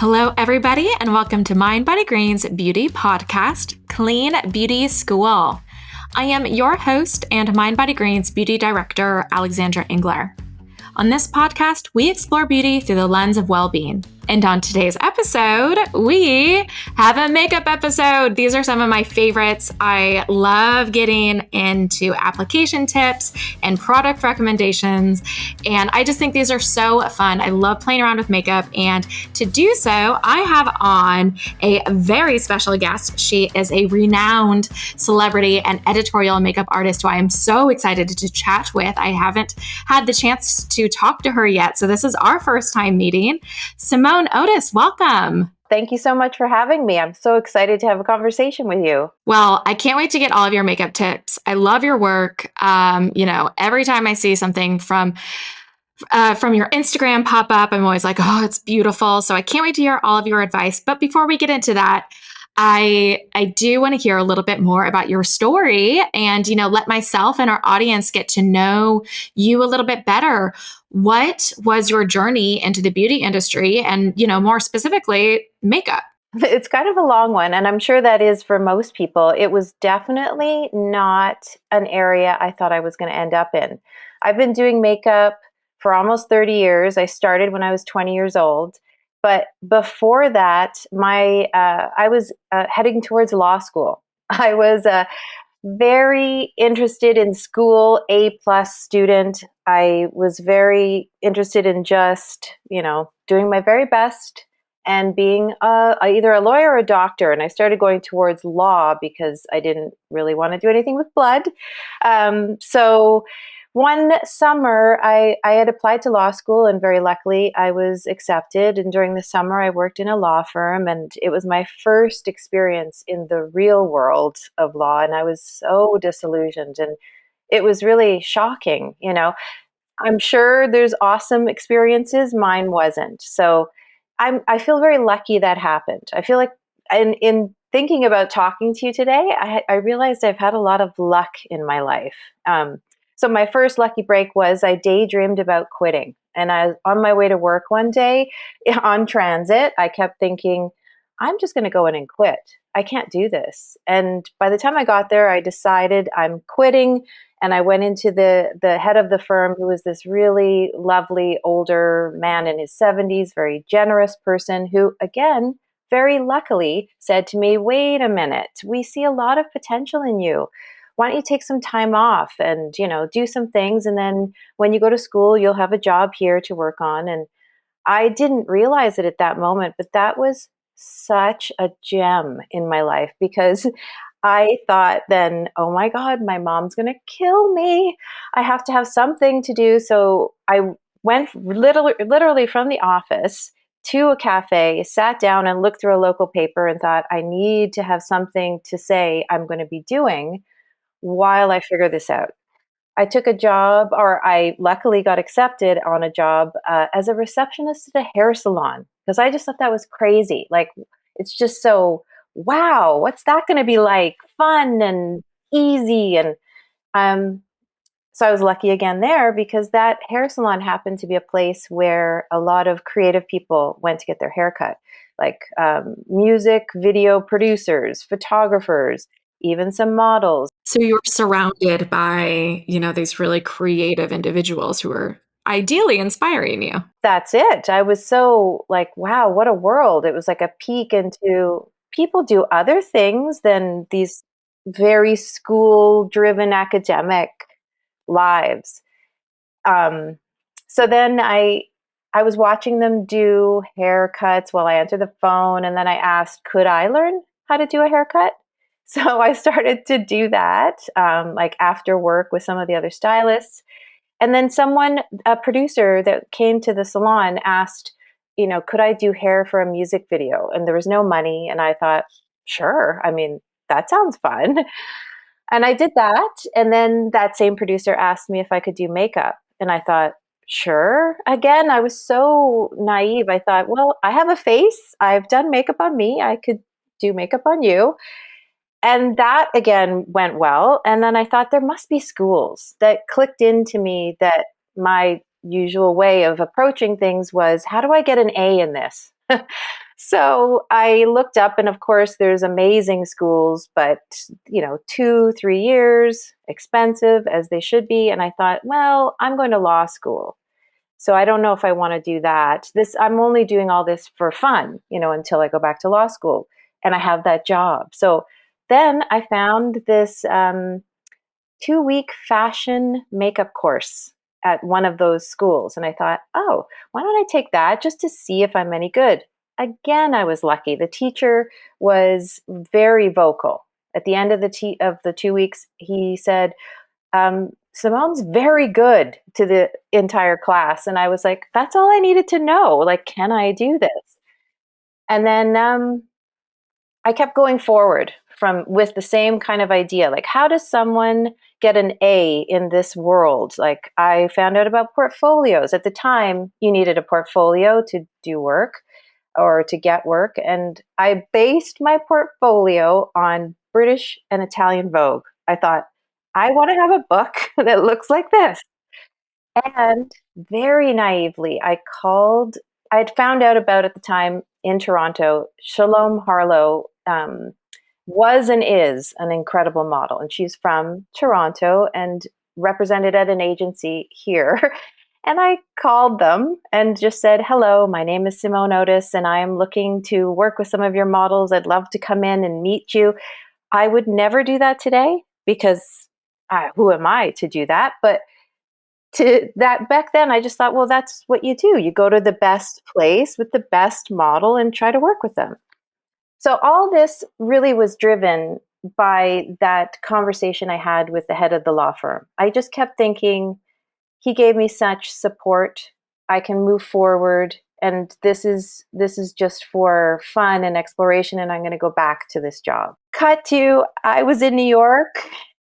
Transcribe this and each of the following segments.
Hello, everybody, and welcome to Mind Body Green's beauty podcast, Clean Beauty School. I am your host and Mind Body Green's beauty director, Alexandra Engler. On this podcast, we explore beauty through the lens of well-being. And on today's episode, we have a makeup episode. These are some of my favorites. I love getting into application tips and product recommendations. And I just think these are so fun. I love playing around with makeup. And to do so, I have on a very special guest. She is a renowned celebrity and editorial makeup artist who I am so excited to chat with. I haven't had the chance to talk to her yet. So this is our first time meeting. Simone Otis, welcome. Thank you so much for having me. I'm so excited to have a conversation with you. Well, I can't wait to get all of your makeup tips. I love your work. Every time I see something from your Instagram pop up, I'm always like, oh, it's beautiful. So I can't wait to hear all of your advice. But before we get into that, I do want to hear a little bit more about your story and, let myself and our audience get to know you a little bit better. What was your journey into the beauty industry and, more specifically, makeup? It's kind of a long one, and I'm sure that is for most people. It was definitely not an area I thought I was going to end up in. I've been doing makeup for almost 30 years. I started when I was 20 years old. But before that, I was heading towards law school. I was very interested in school, A+ student. I was very interested in just, doing my very best and being either a lawyer or a doctor. And I started going towards law because I didn't really want to do anything with blood. So one summer, I had applied to law school, and very luckily I was accepted. And during the summer, I worked in a law firm, and it was my first experience in the real world of law. And I was so disillusioned, and it was really shocking. I'm sure there's awesome experiences. Mine wasn't. So I feel very lucky that happened. I feel like in thinking about talking to you today, I realized I've had a lot of luck in my life. So my first lucky break was I daydreamed about quitting. And I was on my way to work one day on transit. I kept thinking, I'm just going to go in and quit. I can't do this. And by the time I got there, I decided I'm quitting. And I went into the head of the firm, who was this really lovely older man in his 70s, very generous person who, again, very luckily said to me, wait a minute, we see a lot of potential in you. Why don't you take some time off and, do some things. And then when you go to school, you'll have a job here to work on. And I didn't realize it at that moment, but that was such a gem in my life, because I thought then, oh my God, my mom's going to kill me. I have to have something to do. So I went literally from the office to a cafe, sat down and looked through a local paper and thought, I need to have something to say I'm going to be doing while I figure this out. I took a job, or I luckily got accepted on a job as a receptionist at a hair salon, because I just thought that was crazy. Like, it's just so, wow, what's that going to be like? Fun and easy. And so I was lucky again there, because that hair salon happened to be a place where a lot of creative people went to get their hair cut, like music video producers, photographers, even some models. So you're surrounded by, these really creative individuals who are ideally inspiring you. That's it. I was so like, wow, what a world. It was like a peek into people do other things than these very school-driven academic lives. So then I was watching them do haircuts while I answered the phone, and then I asked, could I learn how to do a haircut? So I started to do that, like after work with some of the other stylists. And then a producer that came to the salon asked, could I do hair for a music video? And there was no money. And I thought, sure. I mean, that sounds fun. And I did that. And then that same producer asked me if I could do makeup. And I thought, sure. Again, I was so naive. I thought, well, I have a face. I've done makeup on me. I could do makeup on you. And that, again, went well. And then I thought there must be schools that clicked into me that my usual way of approaching things was, how do I get an A in this? So I looked up, and of course, there's amazing schools, but 2-3 years, expensive as they should be. And I thought, well, I'm going to law school, so I don't know if I want to do that. I'm only doing all this for fun, until I go back to law school and I have that job. So then I found this 2-week fashion makeup course at one of those schools. And I thought, oh, why don't I take that just to see if I'm any good? Again, I was lucky. The teacher was very vocal. At the end of the 2 weeks, he said, Simone's very good, to the entire class. And I was like, that's all I needed to know. Like, can I do this? And then I kept going forward with the same kind of idea. Like, how does someone get an A in this world? Like, I found out about portfolios. At the time, you needed a portfolio to do work or to get work. And I based my portfolio on British and Italian Vogue. I thought, I want to have a book that looks like this. And very naively, I'd found out about, at the time in Toronto, Shalom Harlow was and is an incredible model. And she's from Toronto and represented at an agency here. And I called them and just said, hello, my name is Simone Otis, and I am looking to work with some of your models. I'd love to come in and meet you. I would never do that today, because who am I to do that? But to that, back then, I just thought, well, that's what you do. You go to the best place with the best model and try to work with them. So all this really was driven by that conversation I had with the head of the law firm. I just kept thinking, he gave me such support. I can move forward, and this is just for fun and exploration, and I'm going to go back to this job. Cut to, I was in New York,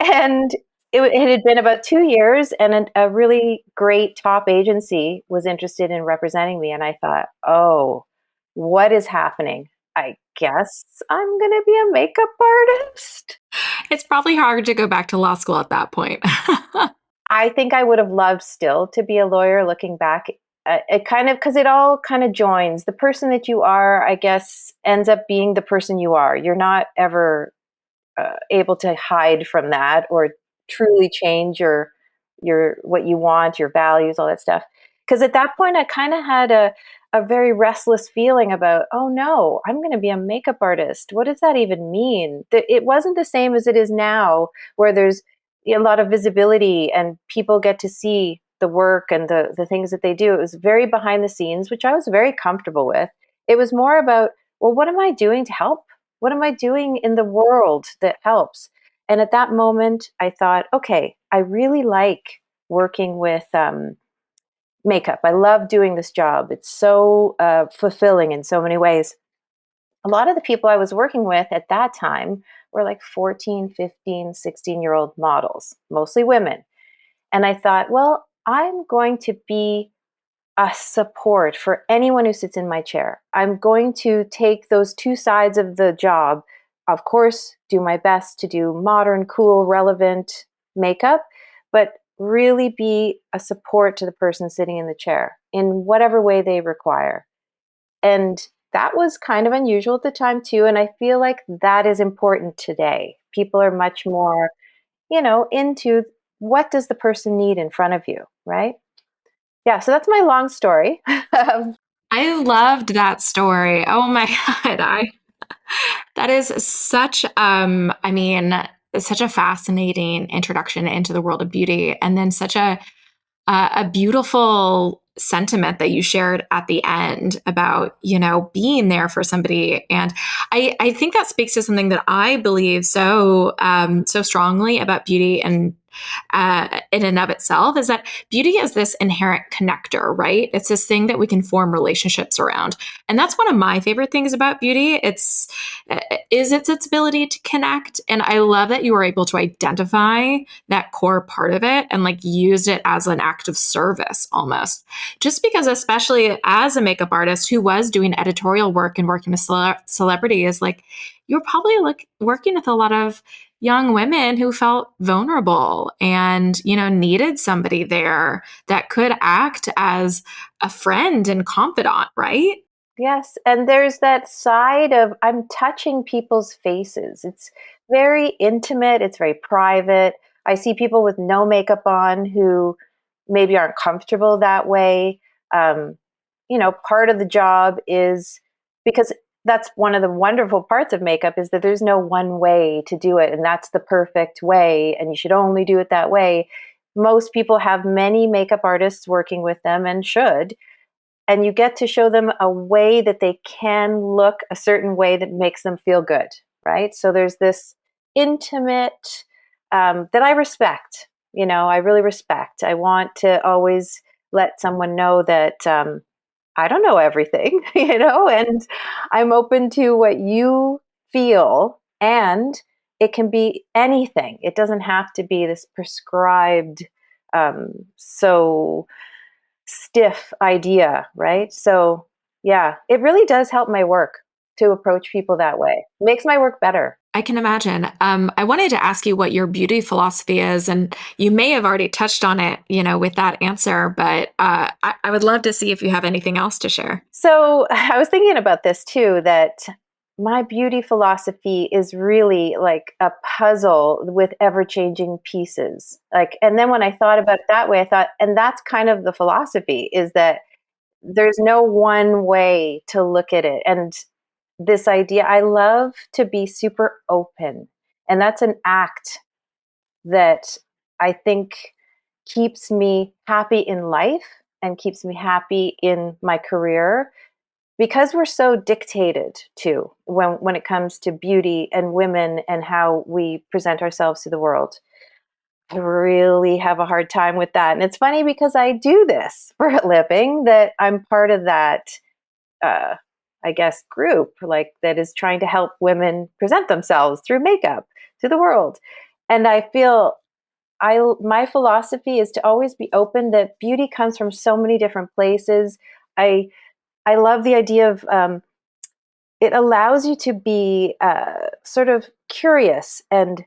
and it had been about 2 years, and a really great top agency was interested in representing me. And I thought, oh, what is happening? I guess I'm going to be a makeup artist. It's probably hard to go back to law school at that point. I think I would have loved still to be a lawyer, looking back. Because it all kind of joins. The person that you are, I guess, ends up being the person you are. You're not ever able to hide from that or truly change your what you want, your values, all that stuff. Because at that point, I kind of had a very restless feeling about, oh no, I'm going to be a makeup artist. What does that even mean? It wasn't the same as it is now, where there's a lot of visibility and people get to see the work and the things that they do. It was very behind the scenes, which I was very comfortable with. It was more about, well, what am I doing to help? What am I doing in the world that helps? And at that moment, I thought, okay, I really like working with makeup. I love doing this job. It's so fulfilling in so many ways. A lot of the people I was working with at that time were like 14, 15, 16-year-old models, mostly women. And I thought, well, I'm going to be a support for anyone who sits in my chair. I'm going to take those two sides of the job. Of course, do my best to do modern, cool, relevant makeup, but really be a support to the person sitting in the chair in whatever way they require. And that was kind of unusual at the time too. And I feel like that is important today. People are much more, into what does the person need in front of you, right? Yeah, so that's my long story. I loved that story. Oh my God. That is such, such a fascinating introduction into the world of beauty. And then such a beautiful sentiment that you shared at the end about, being there for somebody. And I think that speaks to something that I believe so strongly about beauty and in and of itself, is that beauty is this inherent connector, right? It's this thing that we can form relationships around. And that's one of my favorite things about beauty. It's its ability to connect. And I love that you were able to identify that core part of it and used it as an act of service almost. Just because, especially as a makeup artist who was doing editorial work and working with celebrities, you're probably working with a lot of young women who felt vulnerable and, needed somebody there that could act as a friend and confidant, right? Yes. And there's that side of I'm touching people's faces. It's very intimate, it's very private. I see people with no makeup on who maybe aren't comfortable that way. Um, part of the job is because that's one of the wonderful parts of makeup is that there's no one way to do it, and that's the perfect way, and you should only do it that way. Most people have many makeup artists working with them and should, and you get to show them a way that they can look a certain way that makes them feel good, right? So there's this intimate that I respect. I really respect. I want to always let someone know that I don't know everything, and I'm open to what you feel, and it can be anything. It doesn't have to be this prescribed, so stiff idea, right? So, yeah, it really does help my work to approach people that way. It makes my work better. I can imagine. I wanted to ask you what your beauty philosophy is, and you may have already touched on it, with that answer, but I would love to see if you have anything else to share. So I was thinking about this too, that my beauty philosophy is really like a puzzle with ever-changing pieces. And then when I thought about it that way, I thought, and that's kind of the philosophy, is that there's no one way to look at it. And this idea, I love to be super open. And that's an act that I think keeps me happy in life and keeps me happy in my career, because we're so dictated to when it comes to beauty and women and how we present ourselves to the world. I really have a hard time with that. And it's funny because I do this for a living, that I'm part of that uh, I guess, group like that is trying to help women present themselves through makeup to the world. And I feel my philosophy is to always be open, that beauty comes from so many different places. I I love the idea of it allows you to be sort of curious and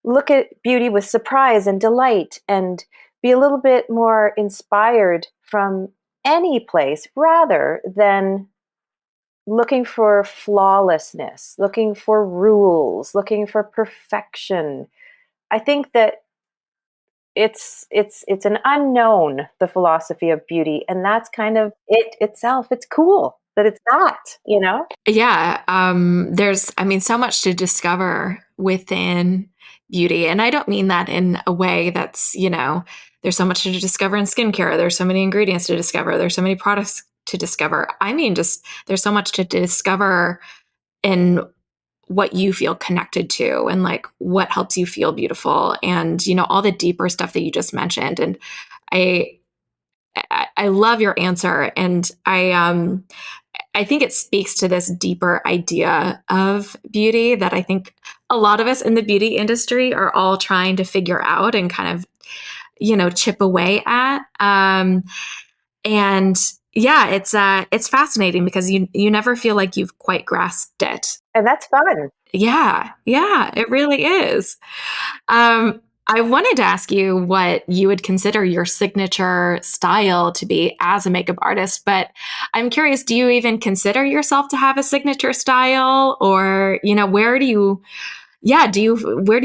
look at beauty with surprise and delight, and be a little bit more inspired from any place rather than looking for flawlessness, looking for rules, looking for perfection. I think that it's an unknown, the philosophy of beauty, and that's kind of it itself. It's cool that it's not. Yeah, there's, so much to discover within beauty. And I don't mean that in a way that's, there's so much to discover in skincare. There's so many ingredients to discover. There's so many products to discover. I mean, just there's so much to discover in what you feel connected to and like what helps you feel beautiful and, all the deeper stuff that you just mentioned. And I, I love your answer. And I think it speaks to this deeper idea of beauty that I think a lot of us in the beauty industry are all trying to figure out and kind of, chip away at. And yeah, it's fascinating because you never feel like you've quite grasped it. And that's fun. Yeah, yeah, it really is. I wanted to ask you what you would consider your signature style to be as a makeup artist, but I'm curious, do you even consider yourself to have a signature style, or, where do you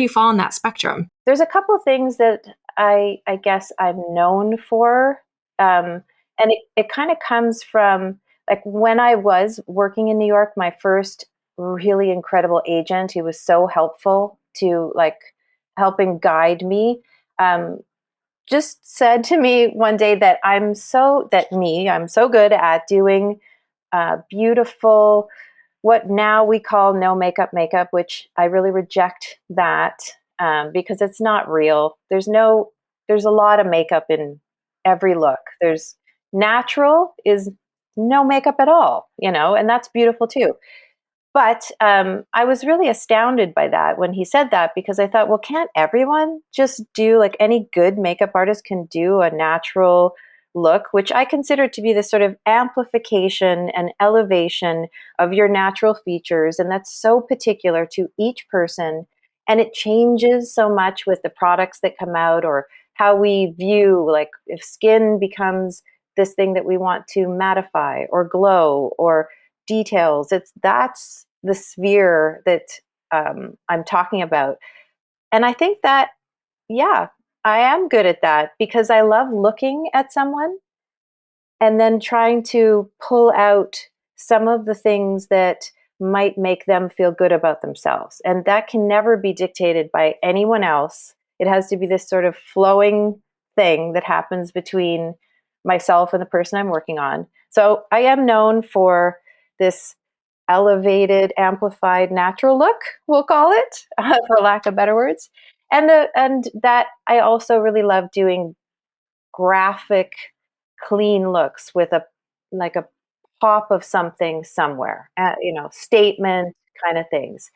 fall in that spectrum? There's a couple of things that I guess I'm known for. And it kind of comes from like when I was working in New York, my first really incredible agent, who was so helpful to like helping guide me, um, just said to me one day that I'm so good at doing beautiful, what now we call no makeup, which I really reject that, because it's not real. There's a lot of makeup in every look. There's natural is no makeup at all, and that's beautiful too. But I was really astounded by that when he said that, because I thought, well, can't everyone just do, like any good makeup artist can do, a natural look, which I consider to be this sort of amplification and elevation of your natural features. And that's so particular to each person. And it changes so much with the products that come out, or how we view, like if skin becomes this thing that we want to mattify or glow or details. That's the sphere that I'm talking about. And I think that, yeah, I am good at that because I love looking at someone and then trying to pull out some of the things that might make them feel good about themselves. And that can never be dictated by anyone else. It has to be this sort of flowing thing that happens between myself and the person I'm working on. So I am known for this elevated, amplified, natural look, we'll call it, for lack of better words. And that I also really love doing graphic, clean looks with a like a pop of something somewhere, statement kind of things.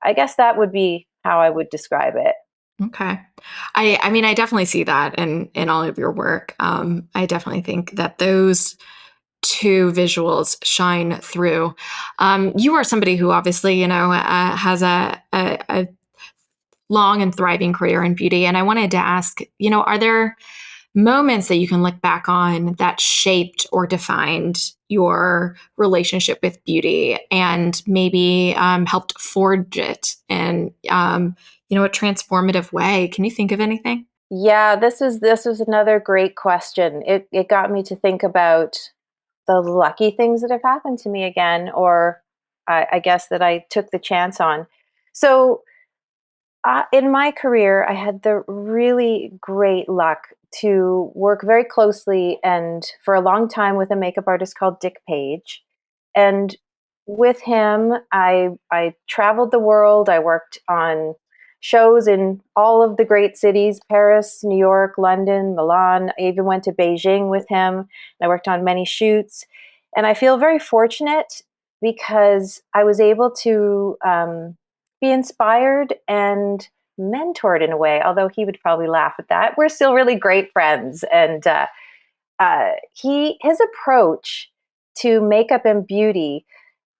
I guess that would be how I would describe it. Okay. I mean, I definitely see that in all of your work. I definitely think that those two visuals shine through. You are somebody who obviously, has a long and thriving career in beauty. And I wanted to ask, are there moments that you can look back on that shaped or defined your relationship with beauty and maybe helped forge it in, a transformative way? Can you think of anything? Yeah, this was another great question. It got me to think about the lucky things that have happened to me again, or I guess that I took the chance on. So in my career, I had the really great luck to work very closely and for a long time with a makeup artist called Dick Page. And with him, I traveled the world. I worked on shows in all of the great cities: Paris, New York, London, Milan. I even went to Beijing with him. I worked on many shoots. And I feel very fortunate because I was able to be inspired and mentored in a way, although he would probably laugh at that. We're still really great friends. And his approach to makeup and beauty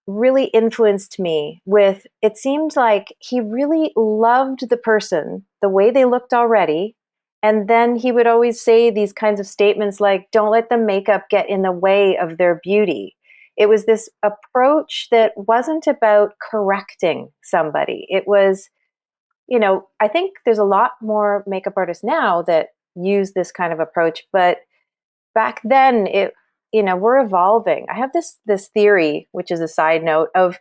really influenced me. With it seemed like he really loved the person the way they looked already, and then he would always say these kinds of statements like, don't let the makeup get in the way of their beauty. It was this approach that wasn't about correcting somebody. It was, I think there's a lot more makeup artists now that use this kind of approach, but back then we're evolving. I have this theory, which is a side note, of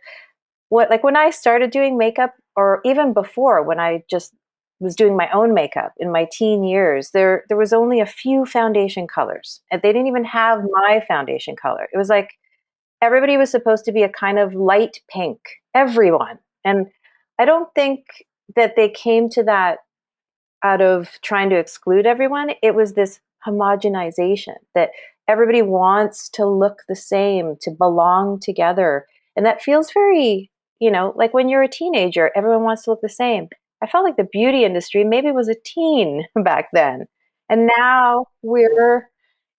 what, like when I started doing makeup, or even before, when I just was doing my own makeup in my teen years, there was only a few foundation colors, and they didn't even have my foundation color. It was like everybody was supposed to be a kind of light pink, everyone. And I don't think that they came to that out of trying to exclude everyone. It was this homogenization that everybody wants to look the same, to belong together. And that feels very, like when you're a teenager, everyone wants to look the same. I felt like the beauty industry maybe was a teen back then. And now we're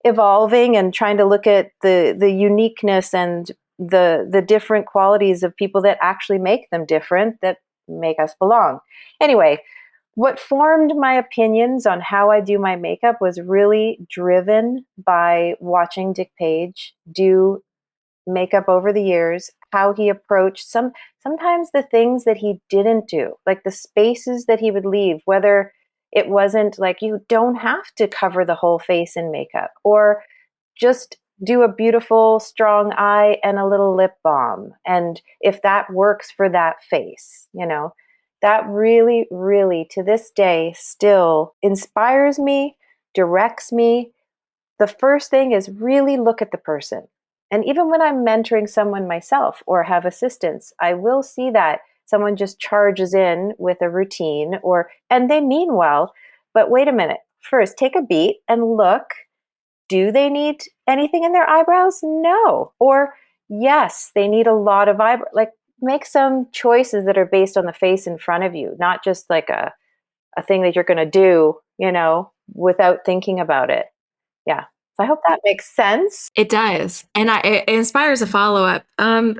evolving and trying to look at the uniqueness and the different qualities of people that actually make them different, that make us belong. Anyway, what formed my opinions on how I do my makeup was really driven by watching Dick Page do makeup over the years, how he approached sometimes the things that he didn't do, like the spaces that he would leave, whether it wasn't like you don't have to cover the whole face in makeup, or just do a beautiful strong eye and a little lip balm. And if that works for that face, that really, really to this day still inspires me, directs me. The first thing is really look at the person. And even when I'm mentoring someone myself or have assistants, I will see that someone just charges in with a routine, and they mean well, but wait a minute. First, take a beat and look. Do they need anything in their eyebrows? No. Or yes, they need a lot of eyebrow. Like, make some choices that are based on the face in front of you, not just like a thing that you're going to do, without thinking about it. Yeah. So I hope that makes sense. It does. And it inspires a follow up. I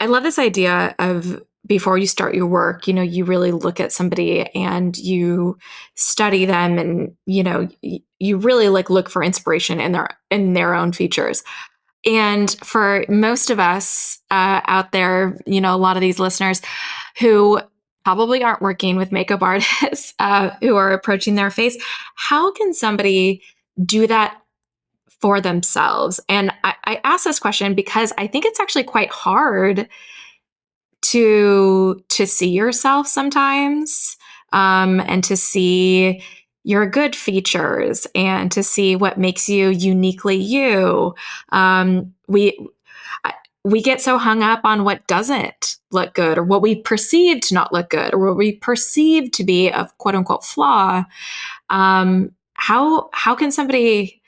love this idea of before you start your work, you really look at somebody and you study them, and, you really like look for inspiration in their own features. And for most of us out there, a lot of these listeners who probably aren't working with makeup artists who are approaching their face, how can somebody do that for themselves? And I ask this question because I think it's actually quite hard to see yourself sometimes, and to see your good features and to see what makes you uniquely you. We get so hung up on what doesn't look good, or what we perceive to not look good, or what we perceive to be a quote unquote flaw. How can somebody,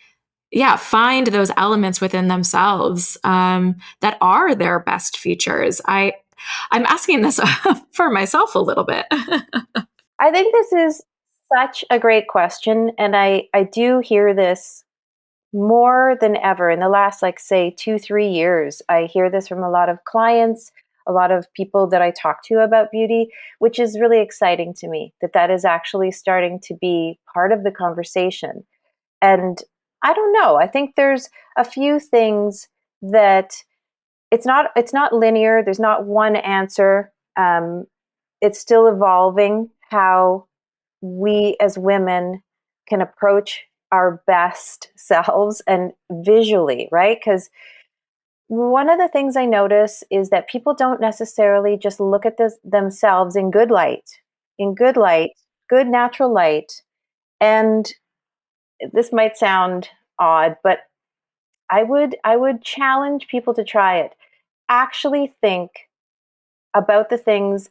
find those elements within themselves that are their best features? I'm asking this for myself a little bit. I think this is such a great question. And I do hear this more than ever in the last, like, say, 2, 3 years. I hear this from a lot of clients, a lot of people that I talk to about beauty, which is really exciting to me that that is actually starting to be part of the conversation. And I don't know, I think there's a few things that it's not linear. There's not one answer. It's still evolving how we as women can approach our best selves and visually, right? Because one of the things I notice is that people don't necessarily just look at themselves in good light, good natural light. And this might sound odd, but I would challenge people to try it. Actually think about the things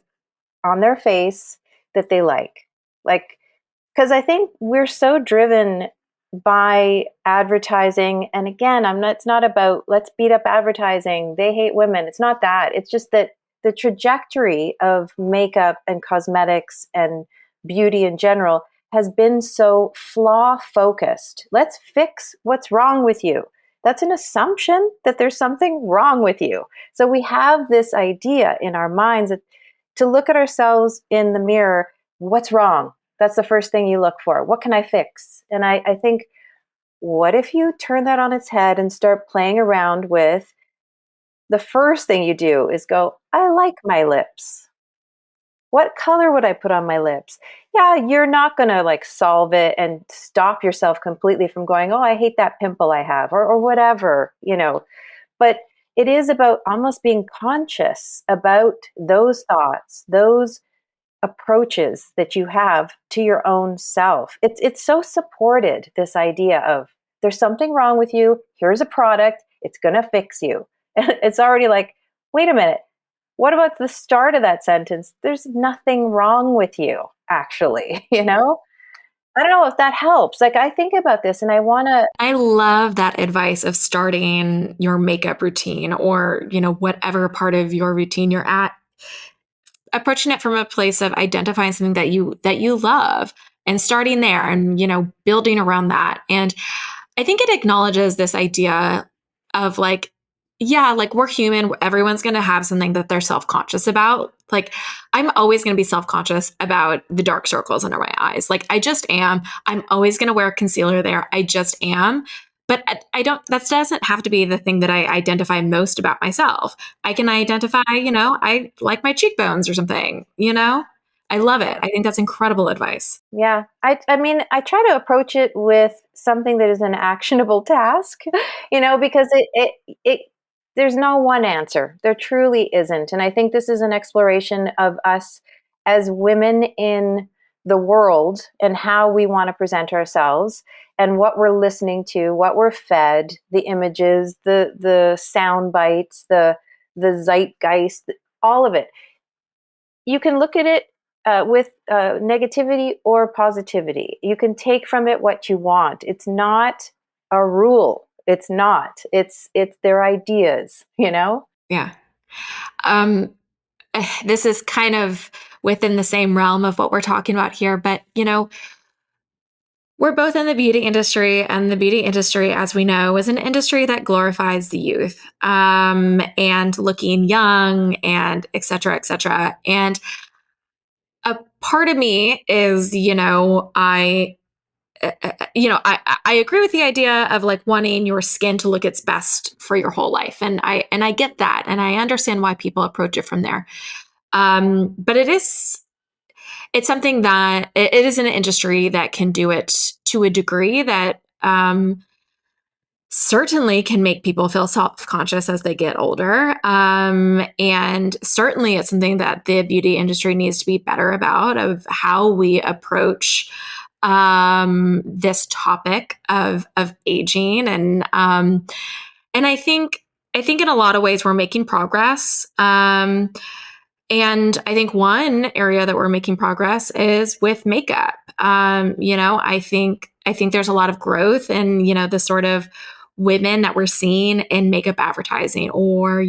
on their face that they like. Like, because I think we're so driven by advertising. And again, it's not about let's beat up advertising. They hate women. It's not that. It's just that the trajectory of makeup and cosmetics and beauty in general has been so flaw focused. Let's fix what's wrong with you. That's an assumption that there's something wrong with you. So we have this idea in our minds that to look at ourselves in the mirror, what's wrong? That's the first thing you look for. What can I fix? And I think, what if you turn that on its head and start playing around with the first thing you do is go, I like my lips. What color would I put on my lips? Yeah, you're not going to like solve it and stop yourself completely from going, oh, I hate that pimple I have, or whatever. But it is about almost being conscious about those thoughts, those approaches that you have to your own self. It's so supported, this idea of there's something wrong with you. Here's a product. It's going to fix you. And it's already like, wait a minute. What about the start of that sentence? There's nothing wrong with you, actually, I don't know if that helps. Like, I think about this and I want to. I love that advice of starting your makeup routine, or, whatever part of your routine you're at, approaching it from a place of identifying something that you love, and starting there, and, building around that. And I think it acknowledges this idea of like, yeah, like we're human. Everyone's going to have something that they're self-conscious about. Like, I'm always going to be self-conscious about the dark circles under my eyes. Like, I just am. I'm always going to wear concealer there. I just am. But I don't, that doesn't have to be the thing that I identify most about myself. I can identify, I like my cheekbones or something. I love it. I think that's incredible advice. Yeah. I mean, I try to approach it with something that is an actionable task, because it there's no one answer. There truly isn't. And I think this is an exploration of us as women in the world and how we want to present ourselves and what we're listening to, what we're fed, the images, the sound bites, the zeitgeist, all of it. You can look at it with negativity or positivity. You can take from it what you want. It's not a rule. It's not. It's their ideas. Yeah. Um, this is kind of within the same realm of what we're talking about here, but We're both in the beauty industry, and the beauty industry, as we know, is an industry that glorifies the youth, and looking young, and et cetera, et cetera. And a part of me is, I agree with the idea of like wanting your skin to look its best for your whole life, and I get that, and I understand why people approach it from there. But it's something that it is an industry that can do it to a degree that certainly can make people feel self-conscious as they get older. And certainly it's something that the beauty industry needs to be better about, of how we approach this topic of aging. And I think in a lot of ways we're making progress. And I think one area that we're making progress is with makeup. I think there's a lot of growth in, the sort of women that we're seeing in makeup advertising, or,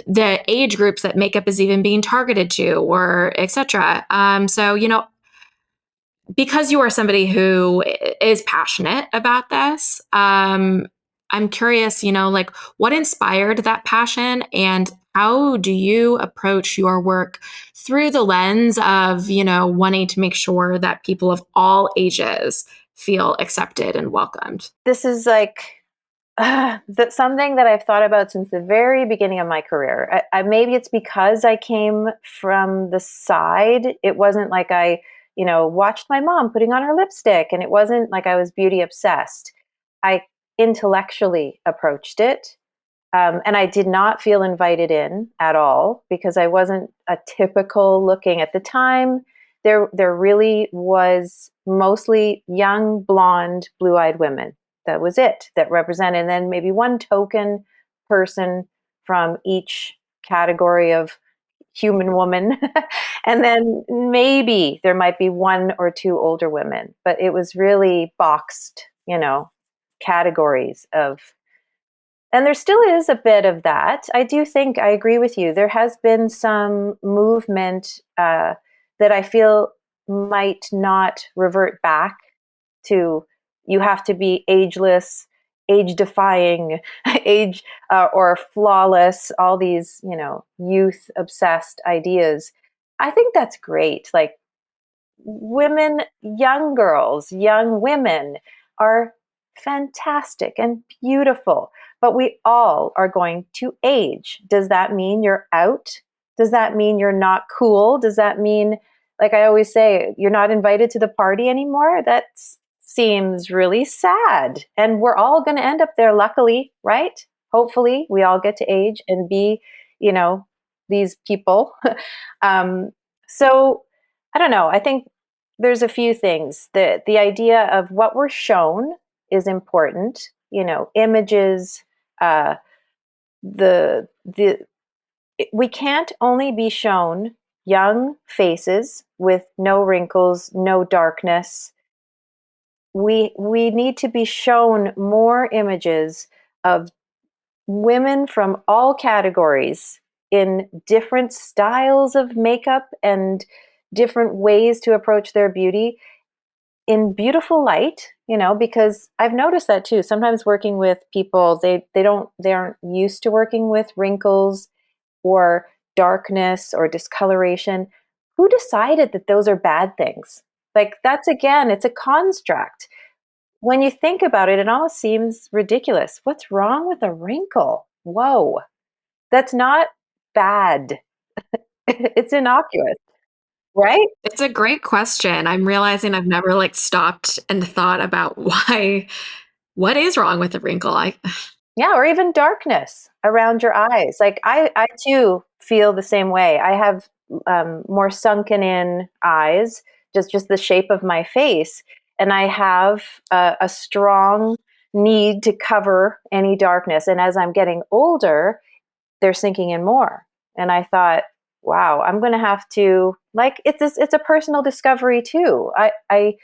the age groups that makeup is even being targeted to, or et cetera. So, because you are somebody who is passionate about this, I'm curious, like what inspired that passion, and how do you approach your work through the lens of, wanting to make sure that people of all ages feel accepted and welcomed? This is like that's something that I've thought about since the very beginning of my career. Maybe it's because I came from the side. It wasn't like I, watched my mom putting on her lipstick, and it wasn't like I was beauty obsessed. I intellectually approached it. And I did not feel invited in at all, because I wasn't a typical looking at the time. There really was mostly young, blonde, blue-eyed women. That was it that represented. And then maybe one token person from each category of human woman. And then maybe there might be one or two older women, but it was really boxed, categories of, and there still is a bit of that. I do think I agree with you. There has been some movement that I feel might not revert back to, you have to be ageless, age defying, age or flawless, all these, youth obsessed ideas. I think that's great. Like, women, young girls, young women are fantastic and beautiful, but we all are going to age. Does that mean you're out? Does that mean you're not cool? Does that mean, like I always say, you're not invited to the party anymore? That seems really sad. And we're all going to end up there, luckily, right? Hopefully, we all get to age and be, these people. um, so I don't know. I think there's a few things. The idea of what we're shown is important. Images. The we can't only be shown young faces with no wrinkles, no darkness. We need to be shown more images of women from all categories in different styles of makeup and different ways to approach their beauty in beautiful light, because I've noticed that too. Sometimes working with people, they aren't used to working with wrinkles or darkness or discoloration. Who decided that those are bad things? Like, that's, again, it's a construct. When you think about it, it almost seems ridiculous. What's wrong with a wrinkle? Whoa, that's not bad. It's innocuous, right? It's a great question. I'm realizing I've never like stopped and thought about what is wrong with a wrinkle. Yeah, or even darkness around your eyes. Like, I too feel the same way. I have more sunken in eyes, just the shape of my face, and I have a strong need to cover any darkness. And as I'm getting older, they're sinking in more. And I thought, wow, I'm going to have to, like, it's a personal discovery too. I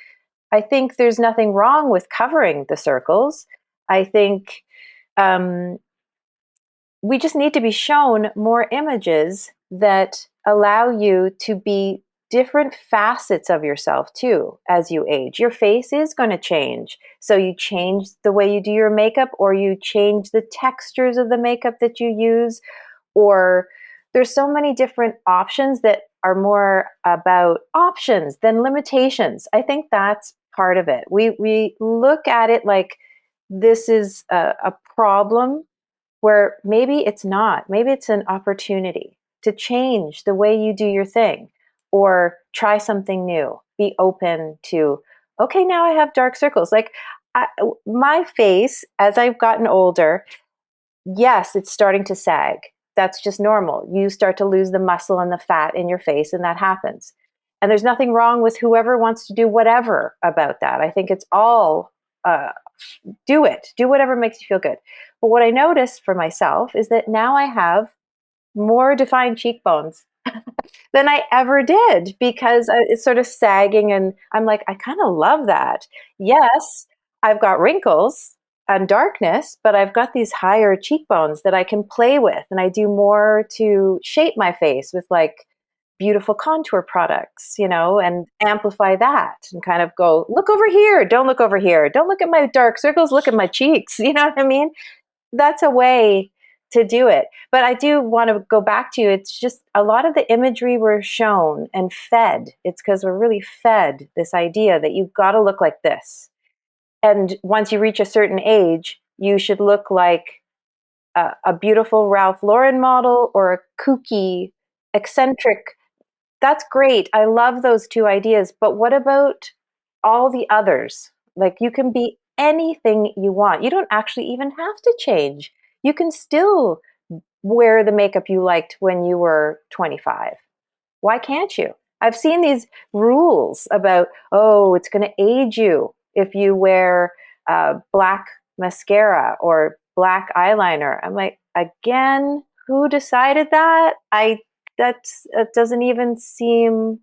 think there's nothing wrong with covering the circles. I think um, we just need to be shown more images that allow you to be different facets of yourself too as you age. Your face is going to change. So you change the way you do your makeup, or you change the textures of the makeup that you use, or there's so many different options that are more about options than limitations. I think that's part of it. We look at it like this is a problem, where maybe it's not. Maybe it's an opportunity to change the way you do your thing, or try something new. Be open to, okay, now I have dark circles. Like my face, as I've gotten older, yes, it's starting to sag. That's just normal. You start to lose the muscle and the fat in your face, and that happens. And there's nothing wrong with whoever wants to do whatever about that. I think it's all uh, do it. Do whatever makes you feel good. But what I noticed for myself is that now I have more defined cheekbones than I ever did, because it's sort of sagging, and I'm like, I kind of love that. Yes, I've got wrinkles and darkness, but I've got these higher cheekbones that I can play with, and I do more to shape my face with like beautiful contour products, and amplify that, and kind of go, look over here, don't look over here, don't look at my dark circles, look at my cheeks. You know what I mean? That's a way to do it. But I do want to go back to, it's just a lot of the imagery we're shown and fed. It's because we're really fed this idea that you've got to look like this. And once you reach a certain age, you should look like a beautiful Ralph Lauren model, or a kooky, eccentric. That's great. I love those two ideas. But what about all the others? Like, you can be anything you want. You don't actually even have to change. You can still wear the makeup you liked when you were 25. Why can't you? I've seen these rules about, oh, it's going to age you if you wear black mascara or black eyeliner. I'm like, again, who decided that? That doesn't even seem,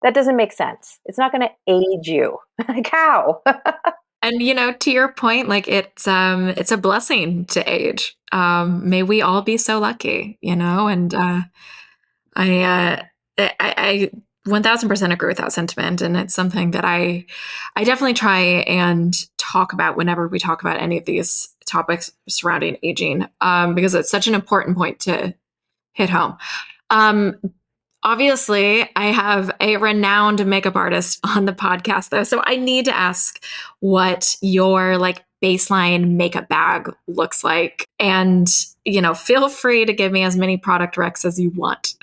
that doesn't make sense. It's not going to age you. Like, how? And to your point, like it's a blessing to age. May we all be so lucky, and I, I 1000% agree with that sentiment. And it's something that I definitely try and talk about whenever we talk about any of these topics surrounding aging, because it's such an important point to hit home. Um, Obviously, I have a renowned makeup artist on the podcast, though. So I need to ask what your like baseline makeup bag looks like. And, feel free to give me as many product recs as you want.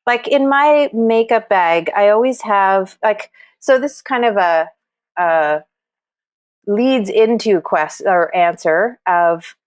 Like, in my makeup bag, I always have like, so this is kind of a leads into quest or answer of,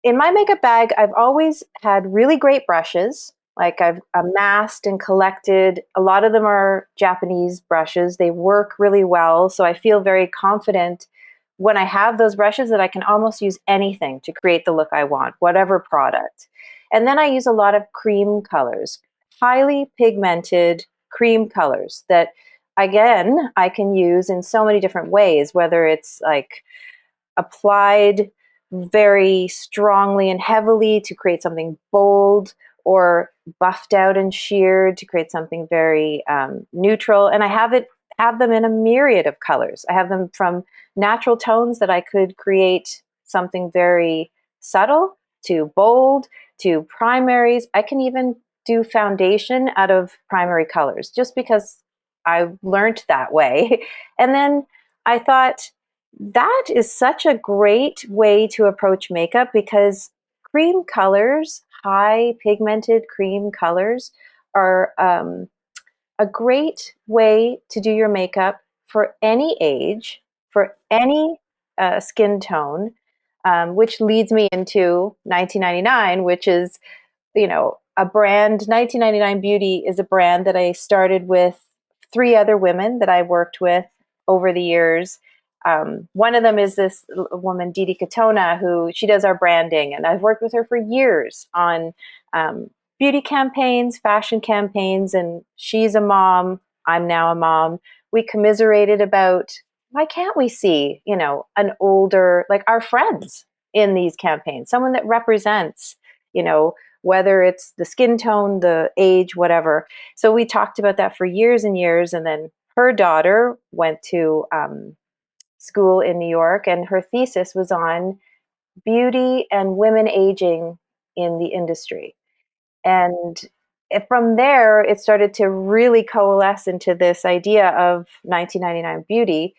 in my makeup bag, I've always had really great brushes. Like, I've amassed and collected. A lot of them are Japanese brushes. They work really well. So I feel very confident when I have those brushes that I can almost use anything to create the look I want, whatever product. And then I use a lot of cream colors, highly pigmented cream colors that, again, I can use in so many different ways, whether it's like applied very strongly and heavily to create something bold, or buffed out and sheared to create something very neutral. And I have them in a myriad of colors. I have them from natural tones that I could create something very subtle, to bold, to primaries. I can even do foundation out of primary colors, just because I learned that way. And then I thought, that is such a great way to approach makeup, because cream colors, high pigmented cream colors, are a great way to do your makeup for any age, for any skin tone, which leads me into 1999, which is, a brand. 1999 Beauty is a brand that I started with three other women that I worked with over the years. One of them is this woman, Didi Katona, who she does our branding, and I've worked with her for years on beauty campaigns, fashion campaigns, and she's a mom. I'm now a mom. We commiserated about, why can't we see, an older, like our friends in these campaigns, someone that represents, whether it's the skin tone, the age, whatever. So we talked about that for years and years. And then her daughter went to school in New York, and her thesis was on beauty and women aging in the industry. And from there, it started to really coalesce into this idea of 1999 Beauty.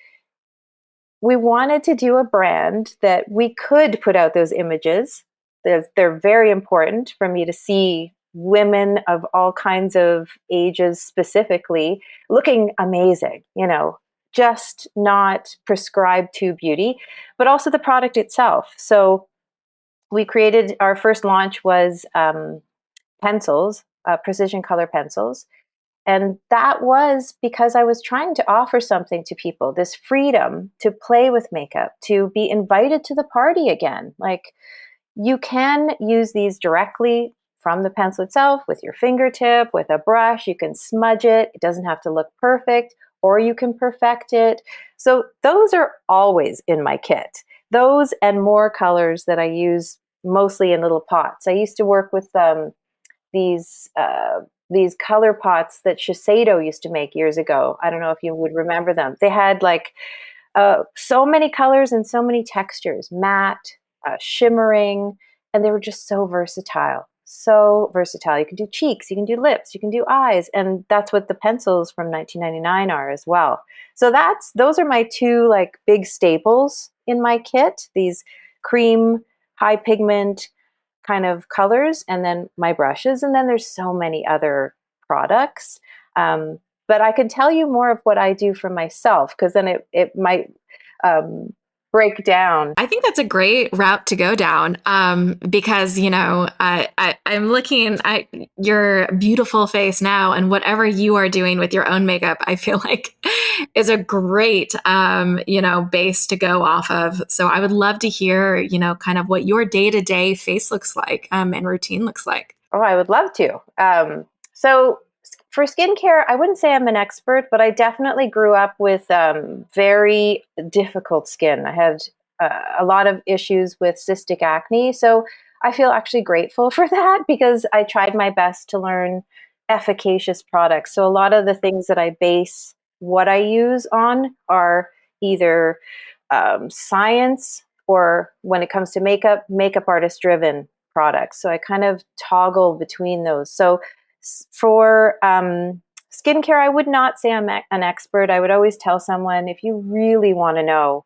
We wanted to do a brand that we could put out those images. They're very important for me to see women of all kinds of ages specifically looking amazing, just not prescribed to beauty, but also the product itself. So we created, our first launch was pencils, precision color pencils. And that was because I was trying to offer something to people, this freedom to play with makeup, to be invited to the party again. Like, you can use these directly from the pencil itself with your fingertip, with a brush. You can smudge it. It doesn't have to look perfect, or you can perfect it. So those are always in my kit. Those and more colors that I use mostly in little pots. I used to work with these these color pots that Shiseido used to make years ago. I don't know if you would remember them. They had like so many colors and so many textures, matte, shimmering, and they were just so versatile. So versatile. You can do cheeks, you can do lips, you can do eyes, and that's what the pencils from 1999 are as well. So those are my two like big staples in my kit. These cream, high pigment kind of colors, and then my brushes, and then there's so many other products. But I can tell you more of what I do for myself, because then it might um, break down. I think that's a great route to go down, because, I'm looking at your beautiful face now, and whatever you are doing with your own makeup, I feel like is a great, base to go off of. So I would love to hear, kind of what your day-to-day face looks like, and routine looks like. Oh, I would love to. So for skincare, I wouldn't say I'm an expert, but I definitely grew up with very difficult skin. I had a lot of issues with cystic acne. So I feel actually grateful for that, because I tried my best to learn efficacious products. So a lot of the things that I base what I use on are either science, or when it comes to makeup artist driven products. So I kind of toggle between those. So for skincare, I would not say I'm an expert. I would always tell someone, if you really want to know,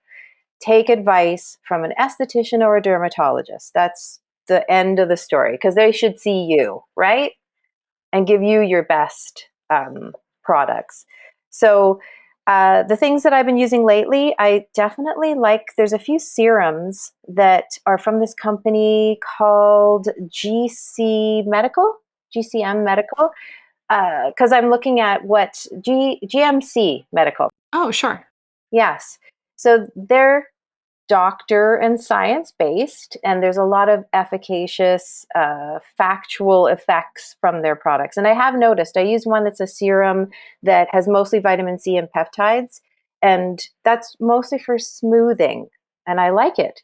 take advice from an esthetician or a dermatologist. That's the end of the story, because they should see you, right? And give you your best products. So the things that I've been using lately, I definitely like, there's a few serums that are from this company called GCM Medical, because I'm looking at what GMC Medical. Oh, sure. Yes. So they're doctor and science based, and there's a lot of efficacious, factual effects from their products. And I have noticed, I use one that's a serum that has mostly vitamin C and peptides, and that's mostly for smoothing. And I like it.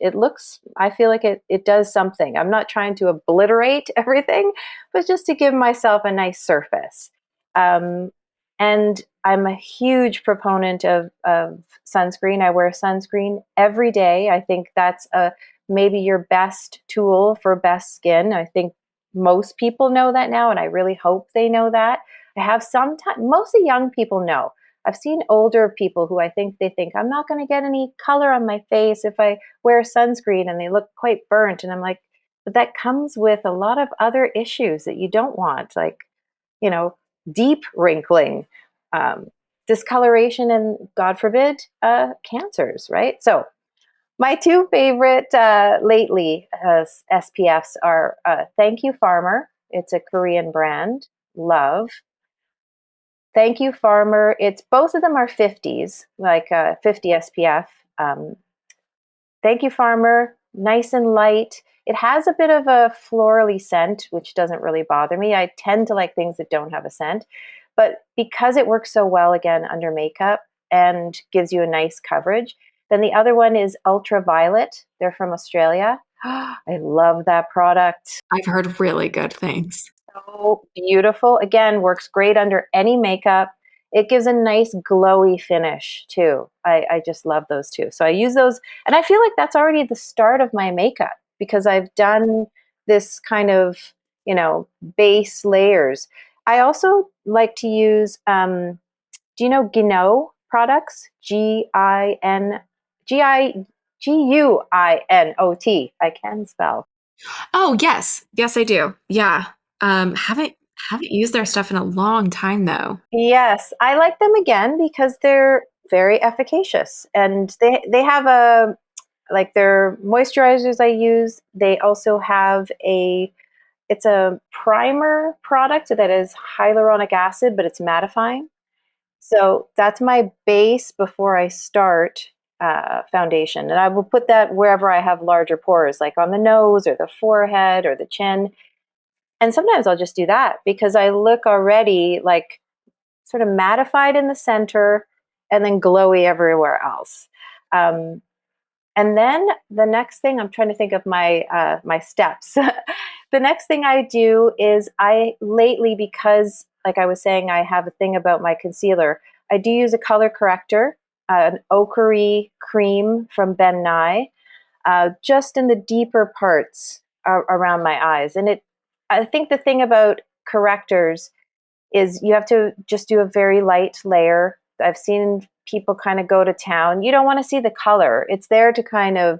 I feel like it does something. I'm not trying to obliterate everything, but just to give myself a nice surface. Um, and I'm a huge proponent of sunscreen. I wear sunscreen every day. I think that's maybe your best tool for best skin. I think most people know that now, and I really hope they know that. I have mostly young people know. I've seen older people who they think I'm not going to get any color on my face if I wear sunscreen, and they look quite burnt. And I'm like, but that comes with a lot of other issues that you don't want, like, you know, deep wrinkling, discoloration, and God forbid, cancers, right? So my two favorite lately SPFs are Thank You Farmer. It's a Korean brand. Love. Thank You Farmer. It's both of them are 50s, like 50 SPF. Um, Thank You Farmer, nice and light. It has a bit of a florally scent, which doesn't really bother me. I tend to like things that don't have a scent. But because it works so well, again, under makeup and gives you a nice coverage, then the other one is Ultraviolet. They're from Australia. I love that product. I've heard really good things. So beautiful. Again, works great under any makeup. It gives a nice glowy finish too. I just love those two. So I use those, and I feel like that's already the start of my makeup because I've done this kind of, base layers. I also like to use, do you know Guinot products? Guinot. I can spell. Oh, yes. Yes, I do. Yeah. Haven't used their stuff in a long time though. Yes, I like them again because they're very efficacious, and they have a like their moisturizers I use. They also have it's a primer product that is hyaluronic acid, but it's mattifying. So that's my base before I start foundation, and I will put that wherever I have larger pores, like on the nose or the forehead or the chin. And sometimes I'll just do that because I look already like sort of mattified in the center and then glowy everywhere else. Um, and then the next thing, I'm trying to think of my steps. The next thing I do is I lately, because like I was saying, I have a thing about my concealer. I do use a color corrector, an ochre cream from Ben Nye, just in the deeper parts around my eyes. And I think the thing about correctors is you have to just do a very light layer. I've seen people kind of go to town. You don't want to see the color. It's there to kind of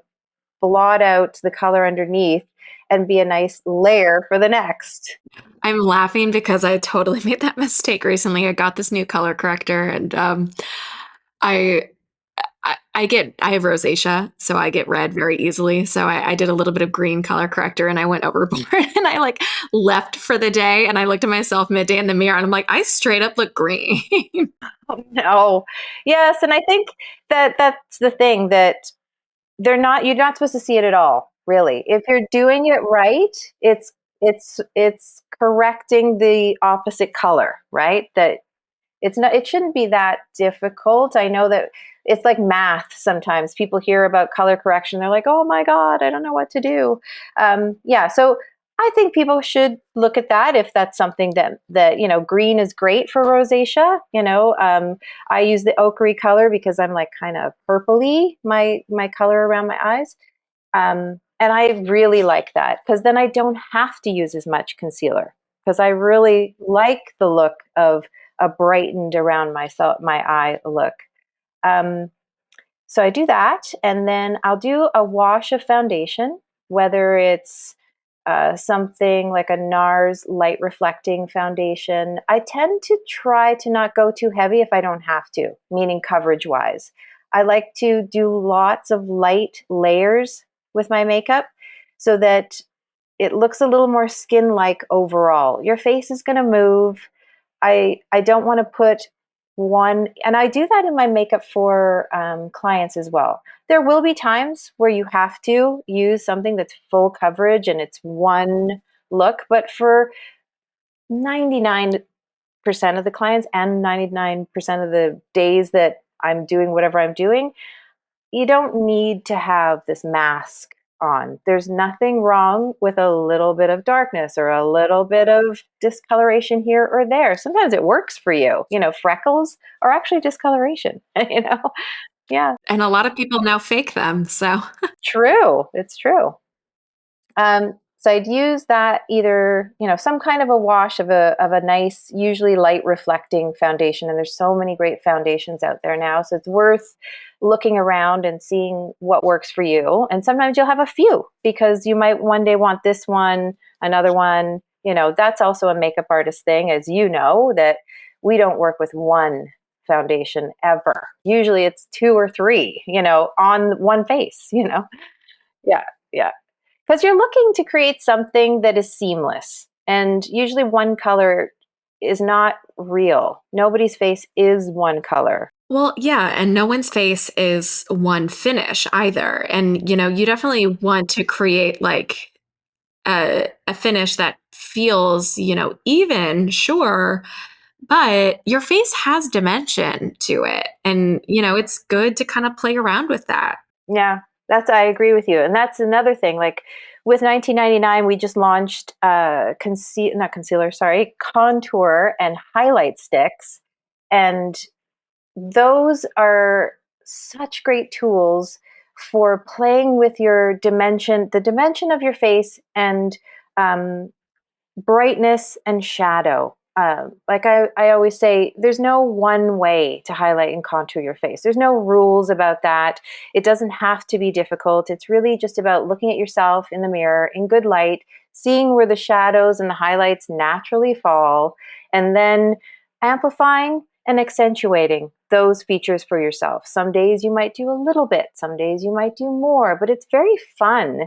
blot out the color underneath and be a nice layer for the next. I'm laughing because I totally made that mistake recently. I got this new color corrector and I I have rosacea, so I get red very easily. So I did a little bit of green color corrector and I went overboard and I like left for the day and I looked at myself midday in the mirror and I'm like, I straight up look green. Oh, no. Yes, and I think that that's the thing that you're not supposed to see it at all, really. If you're doing it right, it's correcting the opposite color, right? That it shouldn't be that difficult. I know that it's like math sometimes. People hear about color correction, they're like, oh my God, I don't know what to do. Yeah, so I think people should look at that if that's something that green is great for rosacea. I use the ochre color because I'm like kind of purpley, my color around my eyes. And I really like that because then I don't have to use as much concealer because I really like the look of a brightened around my eye look. Um, so I do that, and then I'll do a wash of foundation, whether it's something like a NARS light reflecting foundation. I tend to try to not go too heavy if I don't have to, meaning coverage wise. I like to do lots of light layers with my makeup so that it looks a little more skin like overall. Your face is going to move. I don't want to put one, and I do that in my makeup for clients as well. There will be times where you have to use something that's full coverage and it's one look, but for 99% of the clients and 99% of the days that I'm doing whatever I'm doing, you don't need to have this mask on. There's nothing wrong with a little bit of darkness or a little bit of discoloration here or there. Sometimes it works for you. Freckles are actually discoloration, you know? Yeah, And a lot of people now fake them. So true. It's true. So I'd use that either, some kind of a wash of a nice, usually light reflecting foundation. And there's so many great foundations out there now. So it's worth looking around and seeing what works for you. And sometimes you'll have a few because you might one day want this one, another one. That's also a makeup artist thing, as you know, that we don't work with one foundation ever. Usually it's two or three, on one face. Yeah, yeah, because you're looking to create something that is seamless. And usually one color is not real. Nobody's face is one color. well, yeah, and no one's face is one finish either. And you definitely want to create like a finish that feels, even, sure, but your face has dimension to it. And, it's good to kind of play around with that. Yeah. I agree with you. And that's another thing. Like with 1999, we just launched contour and highlight sticks. And those are such great tools for playing with your dimension, the dimension of your face, and um, brightness and shadow. Like I always say, there's no one way to highlight and contour your face. There's no rules about that. It doesn't have to be difficult. It's really just about looking at yourself in the mirror in good light, seeing where the shadows and the highlights naturally fall, and then amplifying and accentuating those features for yourself. Some days you might do a little bit, some days you might do more, but it's very fun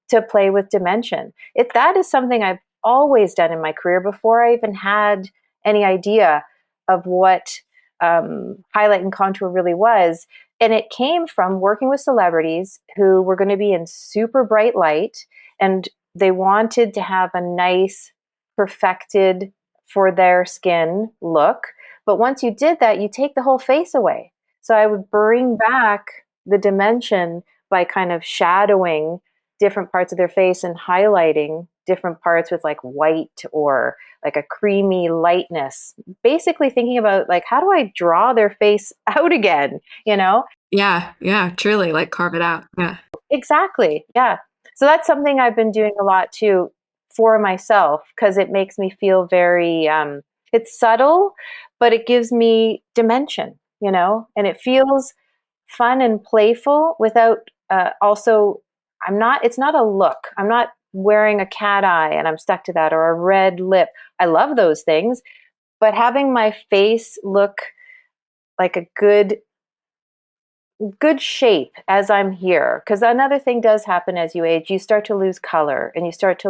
to play with dimension. That is something I've always done in my career before I even had any idea of what highlight and contour really was. And it came from working with celebrities who were going to be in super bright light, and they wanted to have a nice, perfected for their skin look. But once you did that, you take the whole face away. So I would bring back the dimension by kind of shadowing different parts of their face and highlighting different parts with like white or like a creamy lightness. Basically thinking about like, how do I draw their face out again, you know? Yeah, yeah, truly, like carve it out. Yeah. Exactly. Yeah. So that's something I've been doing a lot too for myself, because it makes me feel very it's subtle, but it gives me dimension, you know, and it feels fun and playful without also it's not a look. I'm not wearing a cat eye and I'm stuck to that, or a red lip. I love those things, but having my face look like a good shape as I'm here. Because another thing does happen as you age, you start to lose color and you start to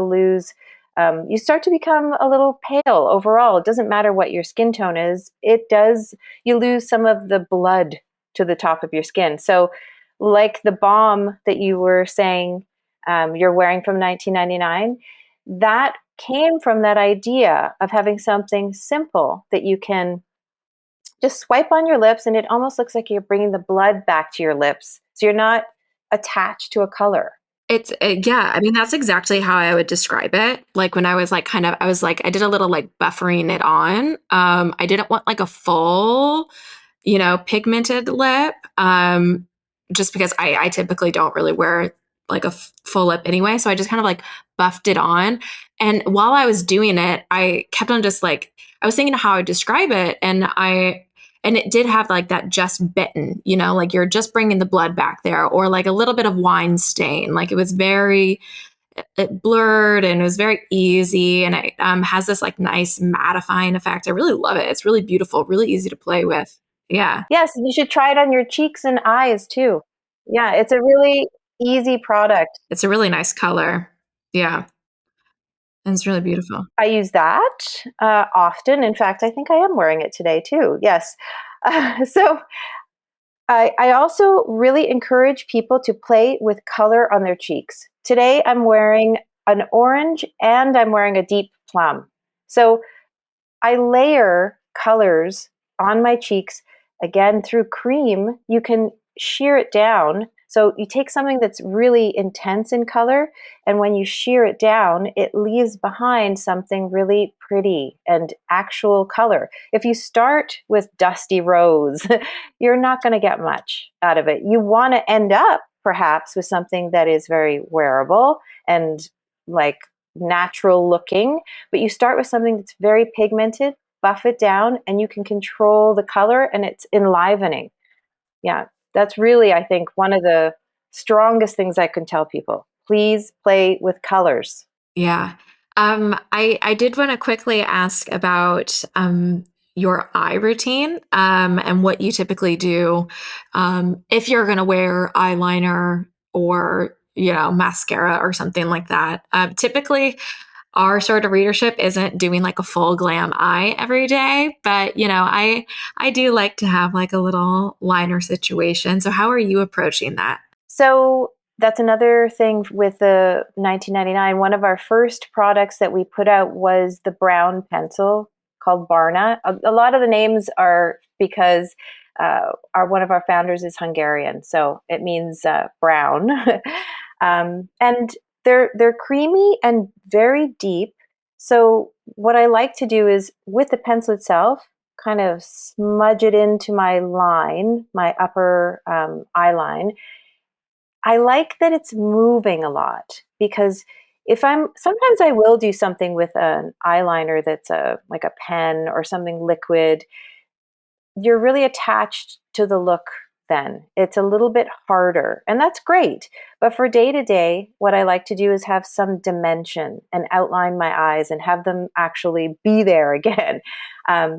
become a little pale overall. It doesn't matter what your skin tone is, you lose some of the blood to the top of your skin. So, like the balm that you were saying you're wearing from 1999, that came from that idea of having something simple that you can just swipe on your lips, and it almost looks like you're bringing the blood back to your lips. So you're not attached to a color. Yeah, I mean, that's exactly how I would describe it. Like when I was like I did a little like buffering it on. I didn't want like a full, pigmented lip. Just because I typically don't really wear like a full lip anyway. So I just kind of like buffed it on. And while I was doing it, I kept on just like, I was thinking of how I would describe it. And it did have like that just bitten, like you're just bringing the blood back there, or like a little bit of wine stain. Like it was it blurred and it was very easy. And it has this like nice mattifying effect. I really love it. It's really beautiful, really easy to play with. Yeah. Yes, you should try it on your cheeks and eyes too. Yeah, it's a really easy product. It's a really nice color. Yeah. And it's really beautiful. I use that often. In fact, I think I am wearing it today too. Yes. So I also really encourage people to play with color on their cheeks. Today I'm wearing an orange and I'm wearing a deep plum. So I layer colors on my cheeks. Again, through cream, you can shear it down. So you take something that's really intense in color, and when you shear it down, it leaves behind something really pretty and actual color. If you start with dusty rose, you're not going to get much out of it. You want to end up perhaps with something that is very wearable and like natural looking, but you start with something that's very pigmented, buff it down, and you can control the color, and it's enlivening. Yeah, that's really, I think, one of the strongest things I can tell people. Please play with colors. Yeah. I did want to quickly ask about your eye routine and what you typically do if you're going to wear eyeliner or, mascara or something like that. Typically, our sort of readership isn't doing like a full glam eye every day, but I do like to have like a little liner situation. So how are you approaching that? So that's another thing with the 1999. One of our first products that we put out was the brown pencil called Barna. A lot of the names are because one of our founders is Hungarian, so it means brown. And they're creamy and very deep. So what I like to do is with the pencil itself, kind of smudge it into my line, my upper eye line. I like that it's moving a lot because sometimes I will do something with an eyeliner that's like a pen or something liquid. You're really attached to the look then. It's a little bit harder, and that's great. But for day to day, what I like to do is have some dimension and outline my eyes and have them actually be there again.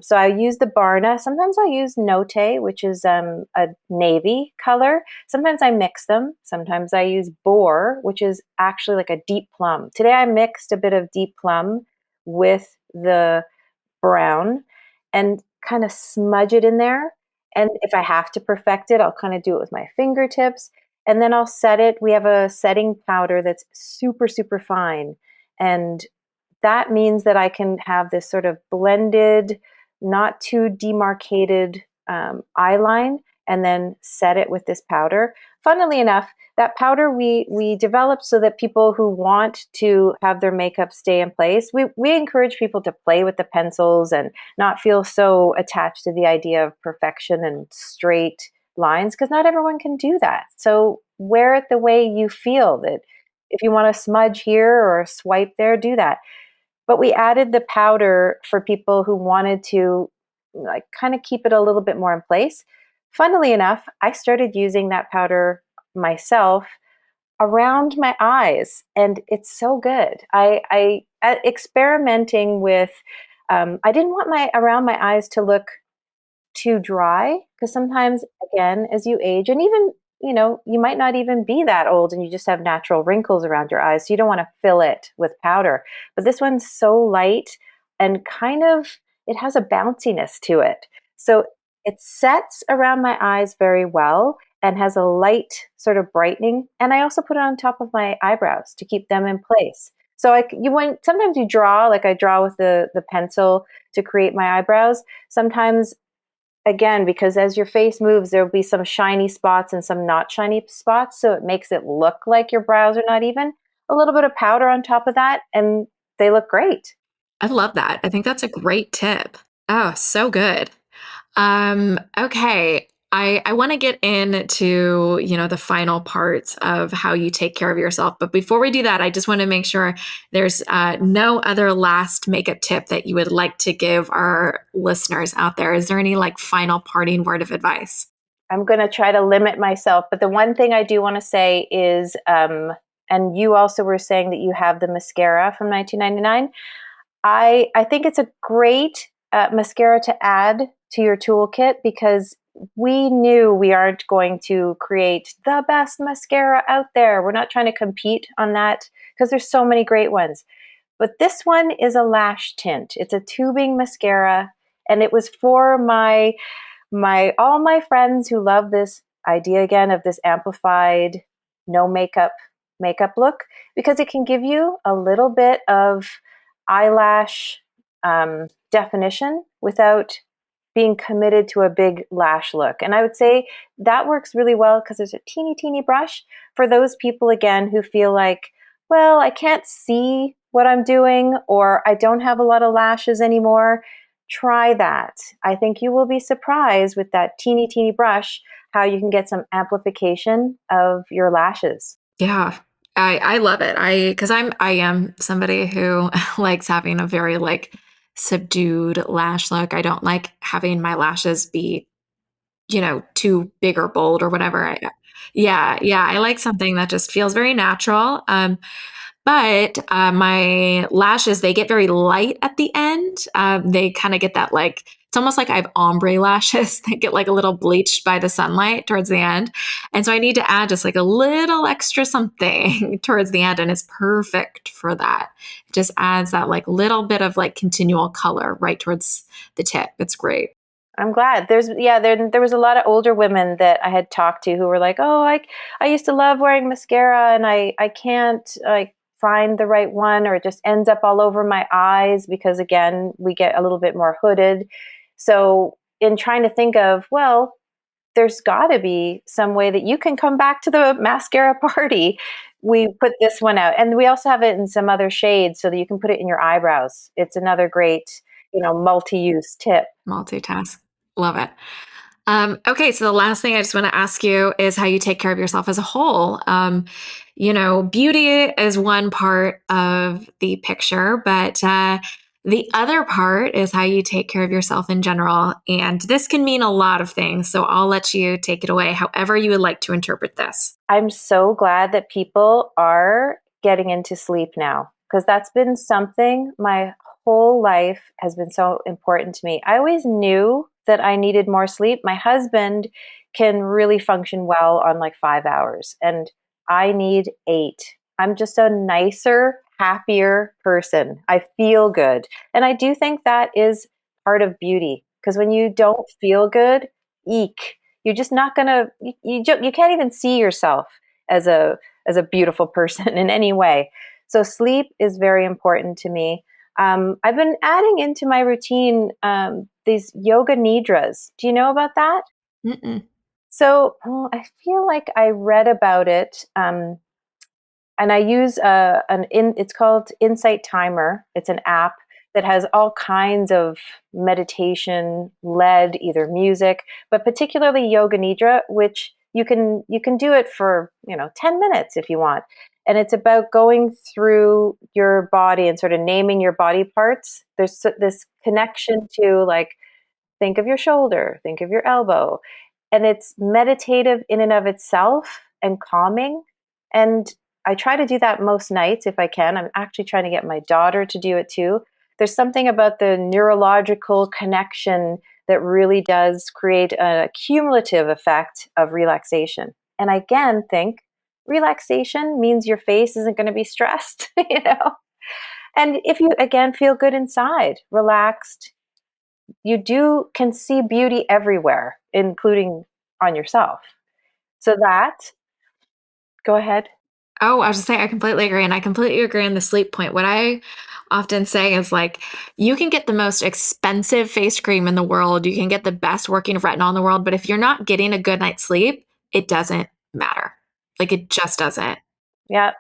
So I use the Barna. Sometimes I use Note, which is a navy color. Sometimes I mix them. Sometimes I use Boar, which is actually like a deep plum. Today I mixed a bit of deep plum with the brown and kind of smudge it in there. And if I have to perfect it, I'll kind of do it with my fingertips. And then I'll set it. We have a setting powder that's super, super fine. And that means that I can have this sort of blended, not too demarcated eye line, and then set it with this powder. Funnily enough, that powder we developed so that people who want to have their makeup stay in place, we encourage people to play with the pencils and not feel so attached to the idea of perfection and straight lines, because not everyone can do that. So wear it the way you feel. That if you want to smudge here or swipe there, do that. But we added the powder for people who wanted to like kind of keep it a little bit more in place. Funnily enough, I started using that powder myself around my eyes, and it's so good. Experimenting with. I didn't want my around my eyes to look too dry because sometimes, again, as you age, and even you might not even be that old and you just have natural wrinkles around your eyes, so you don't want to fill it with powder. But this one's so light and kind of it has a bounciness to it, so it sets around my eyes very well and has a light sort of brightening. And I also put it on top of my eyebrows to keep them in place. So sometimes you draw, like I draw with the pencil to create my eyebrows. Sometimes, again, because as your face moves, there'll be some shiny spots and some not shiny spots. So it makes it look like your brows are not even. A little bit of powder on top of that, and they look great. I love that. I think that's a great tip. Oh, so good. Okay. I want to get into, the final parts of how you take care of yourself. But before we do that, I just want to make sure there's no other last makeup tip that you would like to give our listeners out there. Is there any final parting word of advice? I'm going to try to limit myself. But the one thing I do want to say is, and you also were saying that you have the mascara from 1999. I think it's a great mascara to add to your toolkit because we knew we aren't going to create the best mascara out there. We're not trying to compete on that because there's so many great ones. But this one is a lash tint. It's a tubing mascara, and it was for my all my friends who love this idea again of this amplified no makeup look, because it can give you a little bit of eyelash definition without being committed to a big lash look. And I would say that works really well because there's a teeny brush for those people again who feel like, well, I can't see what I'm doing, or I don't have a lot of lashes anymore. Try that. I think you will be surprised with that teeny brush how you can get some amplification of your lashes. Yeah. I love it. Because I am somebody who likes having a very subdued lash look. I don't like having my lashes be, too big or bold or whatever. Yeah. I like something that just feels very natural. But my lashes, they get very light at the end. They kind of get that it's almost like I have ombre lashes that get a little bleached by the sunlight towards the end. And so I need to add just a little extra something towards the end. And it's perfect for that. It just adds that little bit of continual color right towards the tip. It's great. I'm glad. There was a lot of older women that I had talked to who were like, "Oh, I used to love wearing mascara and I can't find the right one, or it just ends up all over my eyes because again, we get a little bit more hooded." So, in trying to think of, well, there's got to be some way that you can come back to the mascara party. We put this one out, and we also have it in some other shades so that you can put it in your eyebrows. It's another great, multi-use tip. Multitask. Love it. Okay, so the last thing I just want to ask you is how you take care of yourself as a whole. Beauty is one part of the picture, but the other part is how you take care of yourself in general. And this can mean a lot of things. So I'll let you take it away, however you would like to interpret this. I'm so glad that people are getting into sleep now, because that's been something my whole life has been so important to me. I always knew that I needed more sleep. My husband can really function well on like 5 hours, and I need 8. I'm just a nicer, happier person. I feel good. And I do think that is part of beauty, because when you don't feel good, eek, you're just not gonna, you can't even see yourself as a beautiful person in any way. So sleep is very important to me. I've been adding into my routine these yoga nidras. Do you know about that? Mm-mm. So I feel like I read about it, and I use it's called Insight Timer. It's an app that has all kinds of meditation led either music, but particularly yoga nidra, which you can do it for 10 minutes if you want. And it's about going through your body and sort of naming your body parts. There's this connection to, like, think of your shoulder, think of your elbow. And it's meditative in and of itself and calming. And I try to do that most nights if I can. I'm actually trying to get my daughter to do it too. There's something about the neurological connection that really does create a cumulative effect of relaxation. And I again think relaxation means your face isn't going to be stressed, And if you again feel good inside, relaxed, you can see beauty everywhere, including on yourself. So go ahead. Oh, I was just saying, I completely agree. And I completely agree on the sleep point. What I often say is, like, you can get the most expensive face cream in the world. You can get the best working retinol in the world. But if you're not getting a good night's sleep, it doesn't matter. Like, it just doesn't. Yeah,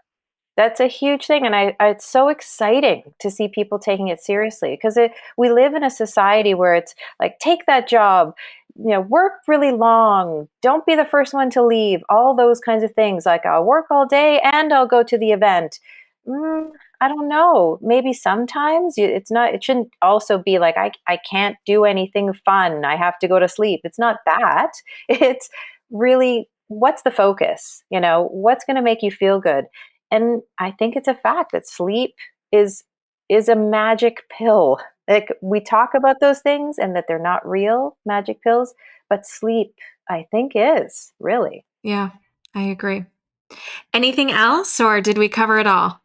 that's a huge thing. And it's so exciting to see people taking it seriously, because we live in a society where it's like, take that job, work really long, don't be the first one to leave, all those kinds of things. Like, I'll work all day and I'll go to the event. I don't know. Maybe sometimes it shouldn't also be like, I can't do anything fun, I have to go to sleep. It's not that. It's really, what's the focus? What's going to make you feel good? And I think it's a fact that sleep is a magic pill. Like, we talk about those things and that they're not real magic pills, but sleep, I think, is really. Yeah, I agree. Anything else, or did we cover it all?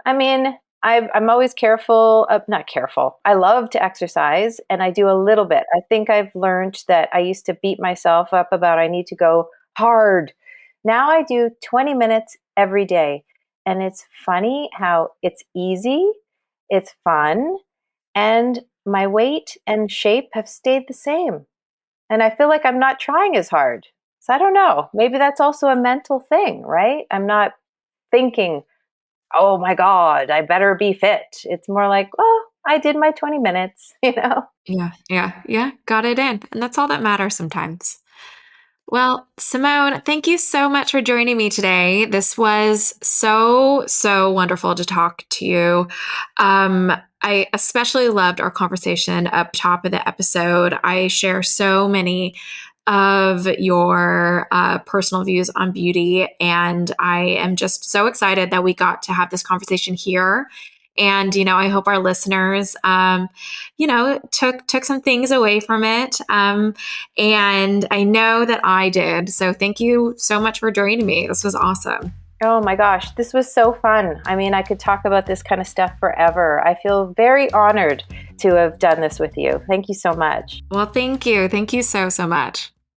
I mean, I'm always careful, not careful. I love to exercise, and I do a little bit. I think I've learned that I used to beat myself up about I need to go hard. Now I do 20 minutes every day. And it's funny how it's easy, it's fun, and my weight and shape have stayed the same. And I feel like I'm not trying as hard. So I don't know. Maybe that's also a mental thing, right? I'm not thinking, oh my God, I better be fit. It's more like, oh, I did my 20 minutes, Yeah. Got it in. And that's all that matters sometimes. Well, Simone, thank you so much for joining me today. This was so wonderful to talk to you. I especially loved our conversation up top of the episode. I share so many of your personal views on beauty, and I am just so excited that we got to have this conversation here. And, I hope our listeners, took some things away from it. And I know that I did. So thank you so much for joining me. This was awesome. Oh my gosh, this was so fun. I mean, I could talk about this kind of stuff forever. I feel very honored to have done this with you. Thank you so much. Well, thank you. Thank you so much.